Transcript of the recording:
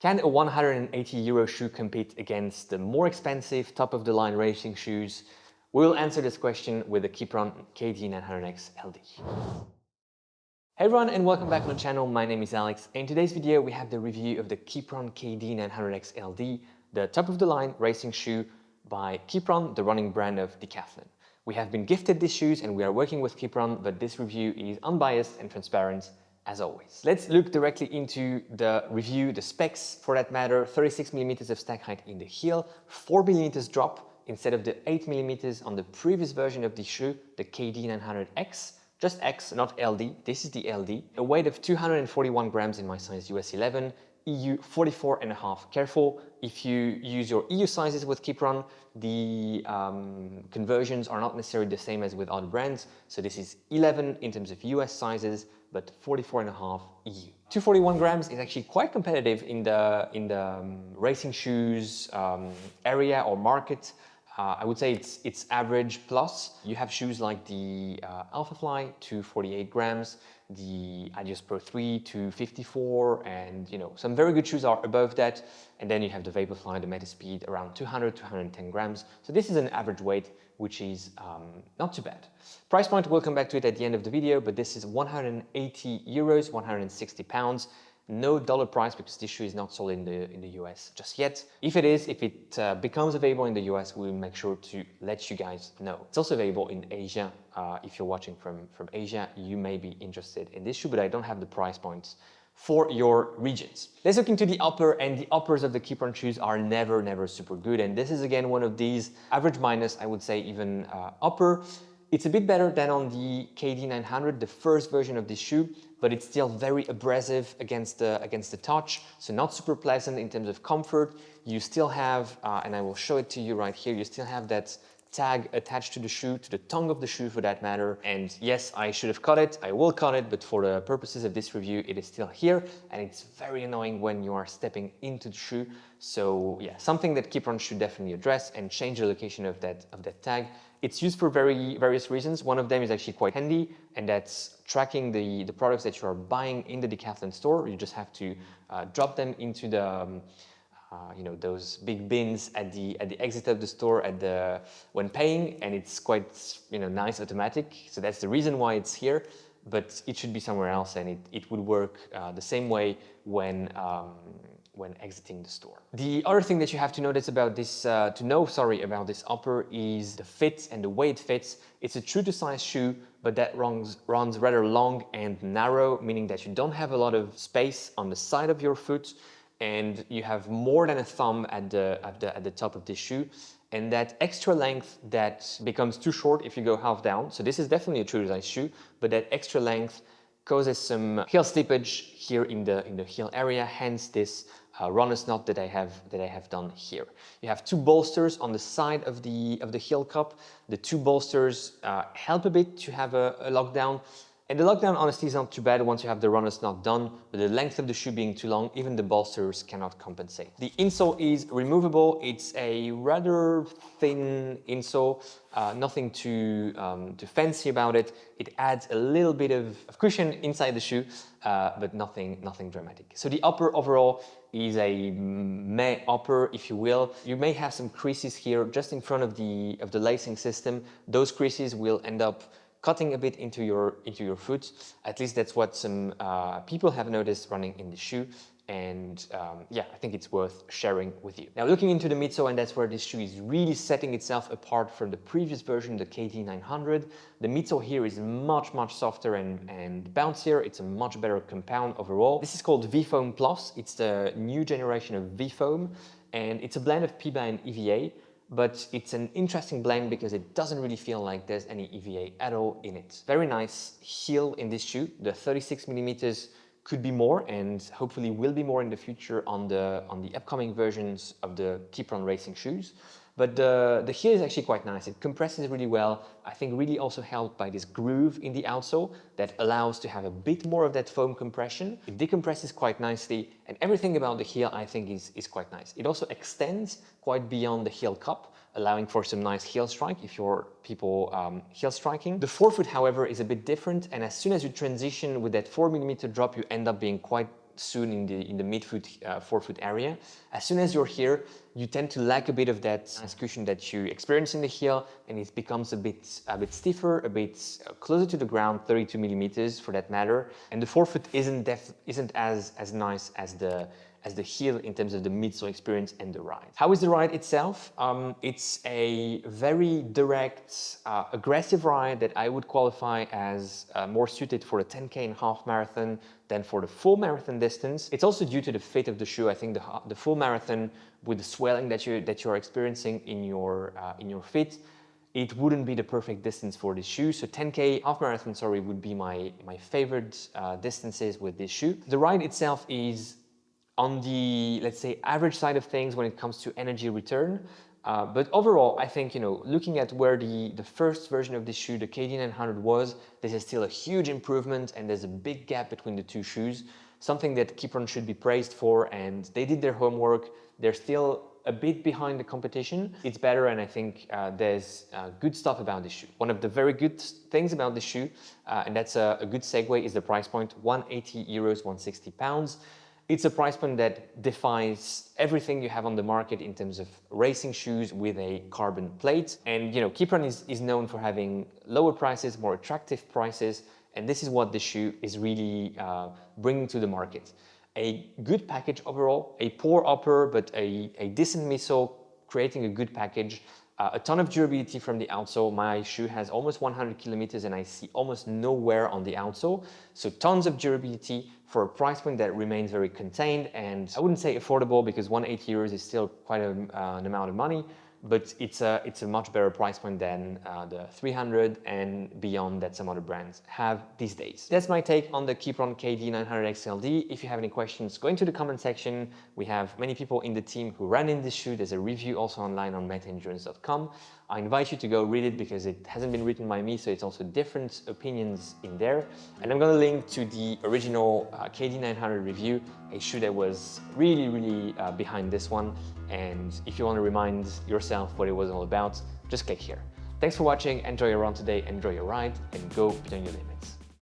Can a €180 shoe compete against the more expensive top-of-the-line racing shoes? We'll answer this question with the KIPRUN KD900X LD. Hey everyone and welcome back on the channel. My name is Alex. In today's video we have the review of the KIPRUN KD900X LD, the top-of-the-line racing shoe by KIPRUN, the running brand of Decathlon. We have been gifted these shoes and we are working with KIPRUN, but this review is unbiased and transparent as always. Let's look directly into the review, the specs for that matter. 36mm of stack height in the heel, 4mm drop instead of the 8mm on the previous version of the shoe, the KD900X. Just X, not LD. This is the LD. A weight of 241 grams in my size US 11, EU 44.5. Careful, if you use your EU sizes with KIPRUN, the conversions are not necessarily the same as with other brands. So this is 11 in terms of US sizes, but 44.5 EU. 241 grams is actually quite competitive in the racing shoes area or market. I would say it's average plus. You have shoes like the Alphafly, 248 grams, the Adios Pro 3, 254, and some very good shoes are above that. And then you have the Vaporfly, the Metaspeed, around 200, 210 grams. So this is an average weight, which is not too bad. Price point, we'll come back to it at the end of the video, but this is €180, 160 pounds. No dollar price because this shoe is not sold in the US just yet. If it becomes available in the US, we'll make sure to let you guys know. It's also available in Asia. If you're watching from Asia, you may be interested in this shoe, but I don't have the price points for your regions. Let's look into the upper, and the uppers of the KIPRUN shoes are never super good. And this is again one of these average minus, I would say even upper. It's a bit better than on the KD900, the first version of this shoe, but it's still very abrasive against the touch, so not super pleasant in terms of comfort. You still have, and I will show it to you right here, you still have that tag attached to the shoe, to the tongue of the shoe for that matter. And yes, I should have cut it, I will cut it, but for the purposes of this review, it is still here, and it's very annoying when you are stepping into the shoe. So yeah, something that KIPRUN should definitely address and change the location of that tag. It's used for various reasons. One of them is actually quite handy, and that's tracking the products that you are buying in the Decathlon store. You just have to drop them into the those big bins at the exit of the store when paying, and it's quite nice, automatic. So that's the reason why it's here, but it should be somewhere else, and it would work the same way when exiting the store. The other thing that you have to notice about this, about this upper is the fit and the way it fits. It's a true to size shoe, but that runs rather long and narrow, meaning that you don't have a lot of space on the side of your foot, and you have more than a thumb at the top of this shoe. And that extra length that becomes too short if you go half down. So this is definitely a true to size shoe, but that extra length causes some heel slippage here in the heel area, hence this runner's knot that I have done here. You have two bolsters on the side of the heel cup. The two bolsters help a bit to have a lockdown. And the lockdown honestly is not too bad once you have the runner's knot done, but the length of the shoe being too long, even the bolsters cannot compensate. The insole is removable. It's a rather thin insole, nothing too fancy about it. It adds a little bit of cushion inside the shoe, but nothing dramatic. So the upper overall is a meh upper, if you will. You may have some creases here just in front of the lacing system. Those creases will end up cutting a bit into your foot. At least that's what some people have noticed running in the shoe. And yeah, I think it's worth sharing with you. Now looking into the midsole, and that's where this shoe is really setting itself apart from the previous version, the KD900. The midsole here is much softer and bouncier. It's a much better compound overall. This is called V-Foam Plus. It's the new generation of V-Foam, and it's a blend of PEBA and EVA. But it's an interesting blend because it doesn't really feel like there's any EVA at all in it. Very nice heel in this shoe. The 36mm could be more, and hopefully will be more in the future on the upcoming versions of the KIPRUN racing shoes. But the heel is actually quite nice. It compresses really well. I think really also helped by this groove in the outsole that allows to have a bit more of that foam compression. It decompresses quite nicely, and everything about the heel I think is quite nice. It also extends quite beyond the heel cup, allowing for some nice heel strike if you're people heel striking. The forefoot, however, is a bit different, and as soon as you transition with that 4mm drop, you end up being quite soon in the mid-foot, forefoot area. As soon as you're here, you tend to lack a bit of that nice cushion that you experience in the heel, and it becomes a bit stiffer, a bit closer to the ground, 32 millimeters for that matter. And the forefoot isn't as nice as the heel in terms of the midsole experience and the ride. How is the ride itself? It's a very direct, aggressive ride that I would qualify as more suited for a 10K and half marathon than for the full marathon distance. It's also due to the fit of the shoe. I think the full marathon, with the swelling that you're experiencing in your feet, it wouldn't be the perfect distance for this shoe. So 10K half marathon, sorry, would be my favorite distances with this shoe. The ride itself is on the, let's say, average side of things when it comes to energy return. But overall, I think, looking at where the first version of this shoe, the KD900 was, this is still a huge improvement, and there's a big gap between the two shoes, something that KIPRUN should be praised for, and they did their homework. They're still a bit behind the competition. It's better, and I think there's good stuff about this shoe. One of the very good things about this shoe, and that's a good segue, is the price point, 180 euros, 160 pounds. It's a price point that defies everything you have on the market in terms of racing shoes with a carbon plate. And KIPRUN is known for having lower prices, more attractive prices, and this is what the shoe is really bringing to the market. A good package overall, a poor upper, but a decent midsole, creating a good package. A ton of durability from the outsole. My shoe has almost 100 kilometers and I see almost no wear on the outsole. So tons of durability for a price point that remains very contained, and I wouldn't say affordable because 180 euros is still quite an amount of money, but it's a much better price point than the 300 and beyond that some other brands have these days. That's my take on the KIPRUN KD900X LD. If you have any questions, go into the comment section. We have many people in the team who ran in this shoe. There's a review also online on metaendurance.com. I invite you to go read it because it hasn't been written by me, so it's also different opinions in there. And I'm going to link to the original KD900 review, a shoe that was really behind this one. And if you want to remind yourself what it was all about, just click here. Thanks for watching, enjoy your run today, enjoy your ride, and go beyond your limits.